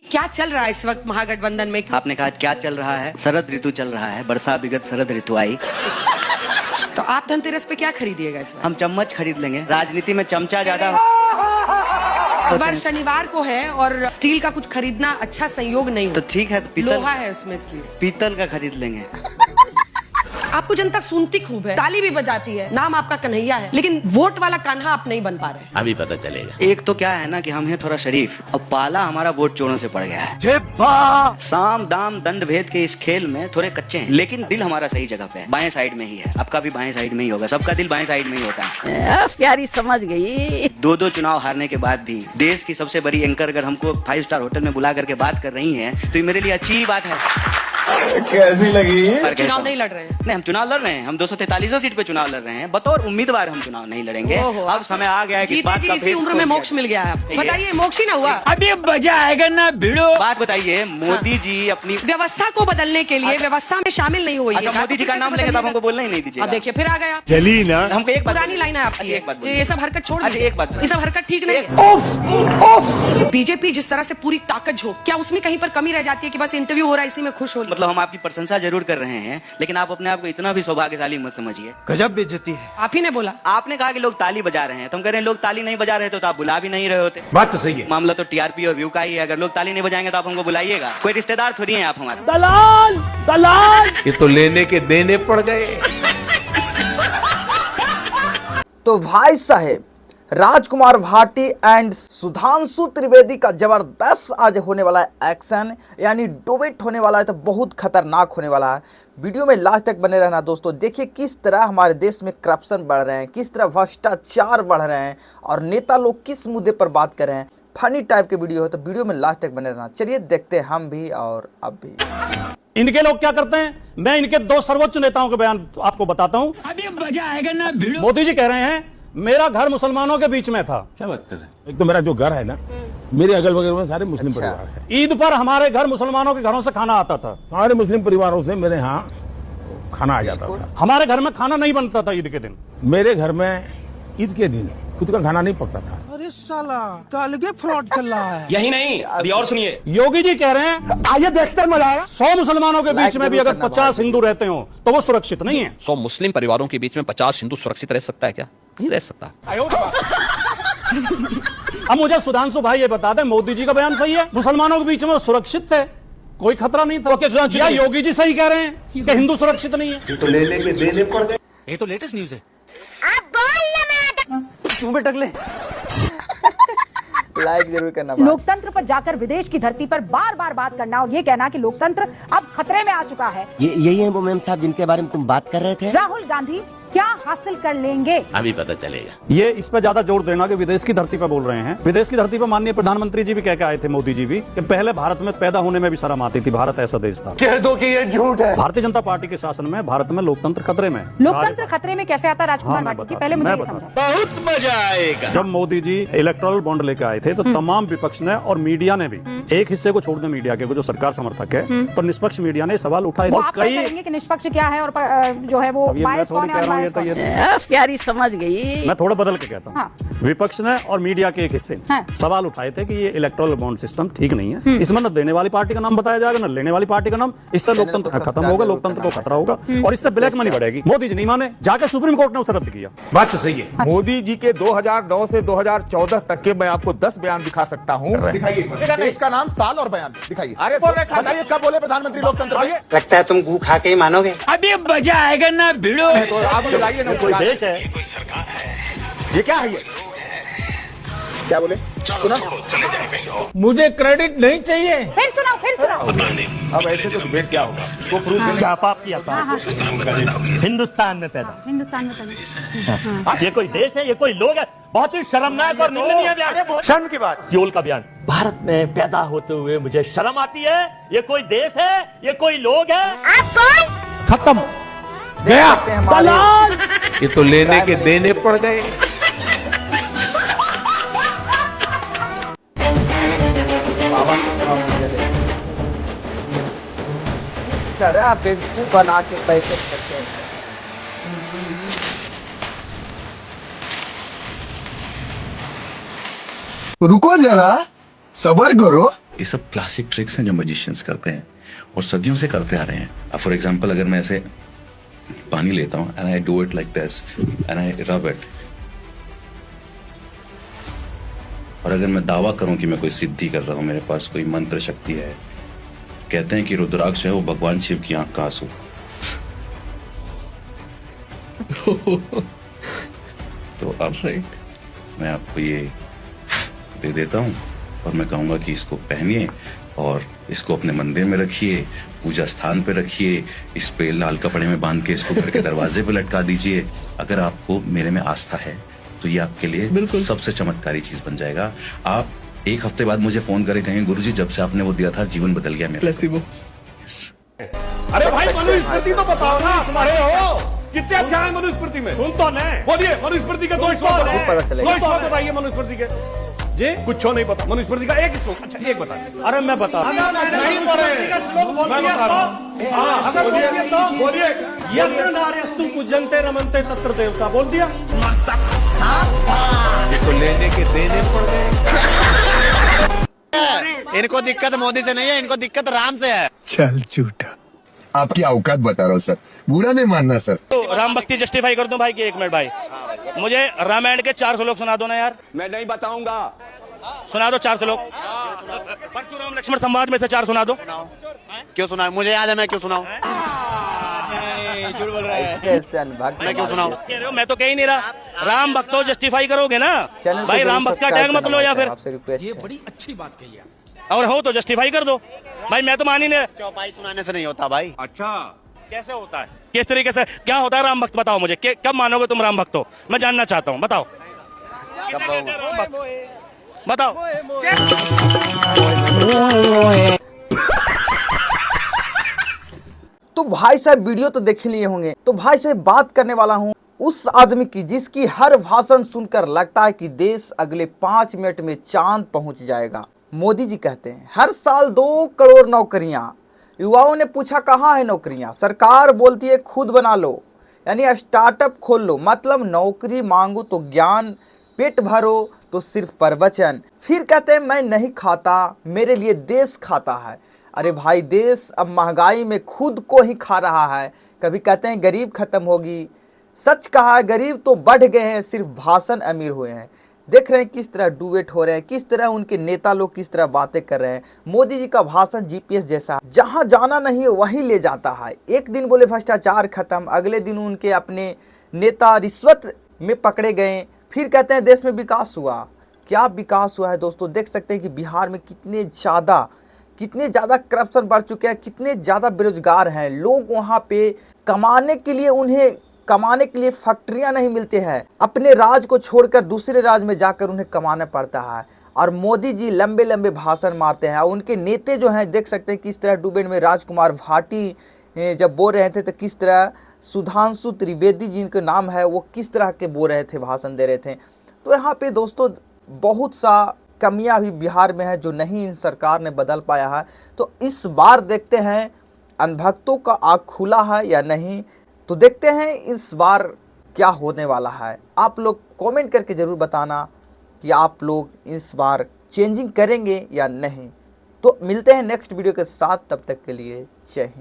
क्या चल रहा है इस वक्त महागठबंधन में? आपने कहा क्या चल रहा है? शरद ऋतु चल रहा है, बरसा विगत शरद ऋतु आई। तो आप धनतेरस पे क्या खरीदिएगा इस बार? हम चम्मच खरीद लेंगे, राजनीति में चमचा ज्यादा। इस बार शनिवार को है और स्टील का कुछ खरीदना अच्छा संयोग नहीं तो हो। ठीक है, लोहा है उसमें, इसलिए पीतल का खरीद लेंगे। आपको जनता सुनती खूब है, ताली भी बजाती है, नाम आपका कन्हैया है, लेकिन वोट वाला कान्हा आप नहीं बन पा रहे। अभी पता चलेगा। एक तो क्या है ना कि हम हैं थोड़ा शरीफ और पाला हमारा वोट चोरों से पड़ गया है। साम दाम दंड भेद के इस खेल में थोड़े कच्चे हैं, लेकिन दिल हमारा सही जगह पे है, बाएं साइड में ही है। आपका भी बाएं साइड में ही होगा, सबका दिल बाएं साइड में ही होता है। प्यारी समझ गई। दो चुनाव हारने के बाद भी देश की सबसे बड़ी एंकर अगर हमको 5 स्टार होटल में बुला करके बात कर रही है तो ये मेरे लिए अच्छी बात है। कैसी लगी? चुनाव नहीं लड़ रहे हैं? नहीं, हम चुनाव लड़ रहे हैं। हम 243 सीट पे चुनाव लड़ रहे हैं। बतौर उम्मीदवार हम चुनाव नहीं लड़ेंगे। अब समय आ गया है कि जीते जी इसी उम्र में मोक्ष मिल गया है आपको। बताइए, मोक्ष ही ना हुआ? अभी मजा आएगा ना भिड़ो। बात बताइए, मोदी जी अपनी व्यवस्था को बदलने के लिए व्यवस्था में शामिल नहीं हुई। अच्छा, मोदी जी का नाम लेंगे तो आप हमको बोलना ही नहीं दीजिए। अब देखिए फिर आ गया। चली ना। हमको एक पुरानी लाइन है आपकी, एक बात ये सब हरकत छोड़ अच्छा, दीजिए। एक बात ये सब हरकत ठीक नहीं है। बीजेपी जिस तरह से पूरी ताकत झोंक, क्या उसमें कहीं पर कमी रह जाती है कि बस इंटरव्यू हो रहा है इसी में खुश हो? मतलब हम आपकी प्रशंसा जरूर कर रहे हैं, लेकिन आप अपने आप को इतना भी सौभाग्यशाली मत समझिए। गजब बेइज्जती है। आप ही ने बोला। आपने कहा कि लोग ताली बजा रहे हैं, तो हम कह रहे हैं लोग ताली नहीं बजा रहे तो आप बुला भी नहीं रहे होते। बात तो सही है। मामला तो टीआरपी और व्यू का ही है। अगर लोग ताली नहीं बजाएंगे तो आप हमको बुलाइएगा। कोई रिश्तेदार थोड़ी हैं आप हमारे। दलाल दलाल, ये तो लेने के देने पड़ गए। तो भाई साहेब, राजकुमार भाटी एंड सुधांशु त्रिवेदी का जबरदस्त आज होने वाला है एक्शन, यानी डुएट होने वाला है, तो बहुत खतरनाक होने वाला है। वीडियो में लास्ट तक बने रहना दोस्तों। देखिए किस तरह हमारे देश में करप्शन बढ़ रहे हैं, किस तरह भ्रष्टाचार बढ़ रहे हैं और नेता लोग किस मुद्दे पर बात कर रहे हैं। फनी टाइप के वीडियो है, तो वीडियो में लास्ट तक बने रहना। चलिए देखते हैं हम भी और अब भी। इनके लोग क्या करते हैं, मैं इनके 2 सर्वोच्च नेताओं के बयान आपको बताता हूं। अभी मजा आएगा ना भिड़ो। मोदी जी कह रहे हैं मेरा घर मुसलमानों के बीच में था। क्या बात कर रहे हैं? एक तो मेरा जो घर है ना, मेरे अगल बगल में सारे मुस्लिम परिवार है। ईद पर हमारे घर मुसलमानों के घरों से खाना आता था। सारे मुस्लिम परिवारों से मेरे यहाँ खाना आ जाता था। हमारे घर में खाना नहीं बनता था ईद के दिन। मेरे घर में ईद के दिन खुद का खाना नहीं पकता था। अरे साला, अलगे फ्रॉड चल रहा है। यही नहीं, अभी और सुनिए। योगी जी कह रहे हैं आइए देखते हैं, मजा आएगा। 100 मुसलमानों के बीच में भी अगर 50 हिंदू रहते हो तो वो सुरक्षित नहीं है। 100 मुस्लिम परिवारों के बीच में 50 हिंदू सुरक्षित रह सकता है क्या? नहीं रह सकता। अब मुझे सुधांशु भाई ये बता दें, मोदी जी का बयान सही है? मुसलमानों के बीच में सुरक्षित थे, कोई खतरा नहीं था। क्या योगी जी सही कह रहे हैं कि हिंदू सुरक्षित नहीं है? ये तो लेने के देने पड़ गए। ये तो लेटेस्ट न्यूज है। क्यों बेटक ले? लाइक जरूर करना। लोकतंत्र पर जाकर विदेश की धरती पर बार बार बात करना और ये कहना कि लोकतंत्र अब खतरे में आ चुका है। यही है वो मैम साहब जिनके बारे में तुम बात कर रहे थे। राहुल गांधी क्या हासिल कर लेंगे? अभी पता चलेगा। ये इस पे ज्यादा जोर देना कि विदेश की धरती पर बोल रहे हैं। विदेश की धरती पर माननीय प्रधानमंत्री जी भी कह के आए थे, मोदी जी भी, कि पहले भारत में पैदा होने में भी शर्म आती थी, भारत ऐसा देश था। कह दो कि ये झूठ है। भारतीय जनता पार्टी के शासन में भारत में लोकतंत्र खतरे में। लोकतंत्र खतरे में कैसे आता? राजकुमार हाँ, भाटी जी पहले मुझे मैं ये बताता समझाएं। बहुत मजा आएगा। जब मोदी जी इलेक्टोरल बॉन्ड लेकर आए थे तो तमाम विपक्ष ने और मीडिया ने भी, एक हिस्से को छोड़ दें मीडिया के, जो सरकार समर्थक है, तो निष्पक्ष मीडिया ने सवाल उठाए। वो आप तय करेंगे कि निष्पक्ष क्या है और जो है वो बायस कौन है और बायस कौन है? प्यारी समझ गई। मैं थोड़ा बदल के कहता हूँ। हाँ। विपक्ष ने और मीडिया के एक हिस्से ने हाँ। सवाल उठाए थे कि ये इलेक्टोरल बॉन्ड सिस्टम ठीक नहीं है, इसमें न देने वाली पार्टी का नाम बताया जाएगा न लेने वाली पार्टी का नाम। इससे लोकतंत्र खत्म होगा, लोकतंत्र को खतरा होगा और इससे ब्लैक मनी बढ़ेगी। मोदी जी नहीं माने, जाके सुप्रीम कोर्ट ने उसे रद्द किया। बात तो सही है। मोदी जी के 2009 से 2014 तक के मैं आपको 10 बयान दिखा सकता हूँ। दिखाइए इसका नाम, साल और बयान दिखाइए। अरे बताइए कब बोले प्रधानमंत्री लोकतंत्र में? लगता है तुम गू खा के ही मानोगे। अभी मजा आएगा ना भिड़ो। तो आप बुलाइए ना। कोई देश है, ये क्या है? ये क्या बोले? सुना? मुझे क्रेडिट नहीं चाहिए। फिर सुनाओ, फिर सुनाओ। अब ऐसे तो डिबेट क्या होगा? वो प्रूफ क्या पाप किया था हिंदुस्तान में पैदा। हिंदुस्तान में पैदा। ये कोई देश है, ये कोई लोग है? बहुत ही शर्मनाक और निंदनीय बयान। शर्म की बात। सियोल का बयान, भारत में पैदा होते हुए मुझे शर्म आती है। ये कोई देश है, ये कोई लोग है? खत्म गया। ये तो लेने के देने पड़ गए। शराब बेवकूफ बना के पैसे करते हैं। रुको जरा, सबर करो। ये सब क्लासिक ट्रिक्स हैं जो मैजिशियंस करते हैं और सदियों से करते आ रहे हैं। अब फॉर एग्जांपल अगर मैं ऐसे पानी लेता हूं and I do it like this and I rub it, और अगर मैं दावा करूं कि मैं कोई सिद्धि कर रहा हूं, मेरे पास कोई मंत्र शक्ति है, कहते हैं कि रुद्राक्ष है वो भगवान शिव की आंख का आंसू। तो अब मैं आपको ये दे देता हूं और मैं कहूंगा कि इसको पहनिए और इसको अपने मंदिर में रखिए, पूजा स्थान पे रखिए, इस पे लाल कपड़े में बांध के इसको घर के दरवाजे पे लटका दीजिए। अगर आपको मेरे में आस्था है तो ये आपके लिए सबसे चमत्कारी चीज बन जाएगा। आप एक हफ्ते बाद मुझे फोन करें, कहेंगे गुरुजी जब से आपने वो दिया था जीवन बदल गया मेरा। अरे भाई मनुस्मृति तो बताओ ना, तुम्हारे हो कितने अध्याय मनुस्मृति में? सुन तो नहीं, बोलिए मनुस्मृति के 2 श्लोक बताइए मनुस्मृति के जी। कुछ नहीं पता मनुस्मृति का एक श्लोक? अच्छा एक बता। अरे मैं बता नहीं बोलिए। यत्र नार्यस्तु पूजन्ते रमन्ते तत्र देवता, बोल दिया। ये तो लेने के देने पड़ गए। इनको दिक्कत मोदी से नहीं है, इनको दिक्कत राम से है। चल झूठा, आपकी औकात बता रहा हूँ सर, बुरा नहीं मानना सर। तो राम भक्ति जस्टिफाई कर दूं भाई कि 1 मिनट भाई, मुझे रामायण के 4 श्लोक सुना दो ना यार। मैं नहीं बताऊंगा। सुना दो 4 श्लोक, परशुराम लक्ष्मण संवाद में से 4 सुना दो। क्यों सुना? मुझे याद है, मैं क्यों सुनाऊं? झूठ बोल रहा है, मैं क्यों सुनाऊं? मैं तो कह ही नहीं रहा। राम भक्तों जस्टिफाई करोगे ना भाई, राम भक्त का टैग मत लो या फिर। ये बड़ी अच्छी बात कही है। और हो तो जस्टिफाई कर दो भाई, मैं तो मान ही नहीं। चौपाई सुनाने से नहीं होता भाई। अच्छा कैसे होता है, किस तरीके से, क्या होता है राम भक्त? बताओ मुझे, कब मानोगे तुम राम भक्त हो? मैं जानना चाहता हूँ, बताओ बताओ। तो भाई साहब वीडियो तो देख लिए होंगे। तो भाई साहब बात करने वाला हूं उस आदमी की जिसकी हर भाषण सुनकर लगता है कि देश अगले 5 मिनट में चांद पहुंच जाएगा। मोदी जी कहते हैं हर साल 2 करोड़ नौकरियां। युवाओं ने पूछा कहाँ है नौकरियां? सरकार बोलती है खुद बना लो, यानी स्टार्टअप खोल लो। मतलब नौकरी मांगो तो ज्ञान, पेट भरो तो सिर्फ प्रवचन। फिर कहते हैं मैं नहीं खाता, मेरे लिए देश खाता है। अरे भाई देश अब महंगाई में खुद को ही खा रहा है। कभी कहते हैं गरीब खत्म होगी, सच कहा है गरीब तो बढ़ गए हैं, सिर्फ भाषण अमीर हुए हैं। देख रहे हैं किस तरह डुएट हो रहे हैं, किस तरह उनके नेता लोग किस तरह बातें कर रहे हैं। मोदी जी का भाषण जीपीएस जैसा है, जहां जाना नहीं है वहीं ले जाता है। एक दिन बोले भ्रष्टाचार खत्म, अगले दिन उनके अपने नेता रिश्वत में पकड़े गए, फिर कहते हैं देश में विकास हुआ। क्या विकास हुआ है दोस्तों? देख सकते हैं कि बिहार में कितने ज़्यादा करप्शन बढ़ चुके हैं, कितने ज़्यादा बेरोजगार हैं लोग। वहाँ पे कमाने के लिए फैक्ट्रियां नहीं मिलते हैं, अपने राज्य को छोड़कर दूसरे राज्य में जाकर उन्हें कमाना पड़ता है। और मोदी जी लंबे लंबे भाषण मारते हैं। उनके नेते जो हैं देख सकते हैं किस तरह डिबेट में राजकुमार भाटी जब बोल रहे थे तो किस तरह सुधांशु त्रिवेदी जिनका नाम है वो किस तरह के बोल रहे थे, भाषण दे रहे थे। तो यहाँ पे दोस्तों बहुत सा कमियां भी बिहार में है जो नहीं इन सरकार ने बदल पाया है। तो इस बार देखते हैं अंधभक्तों का आँख खुला है या नहीं। तो देखते हैं इस बार क्या होने वाला है। आप लोग कमेंट करके ज़रूर बताना कि आप लोग इस बार चेंजिंग करेंगे या नहीं। तो मिलते हैं नेक्स्ट वीडियो के साथ, तब तक के लिए जय हिंद।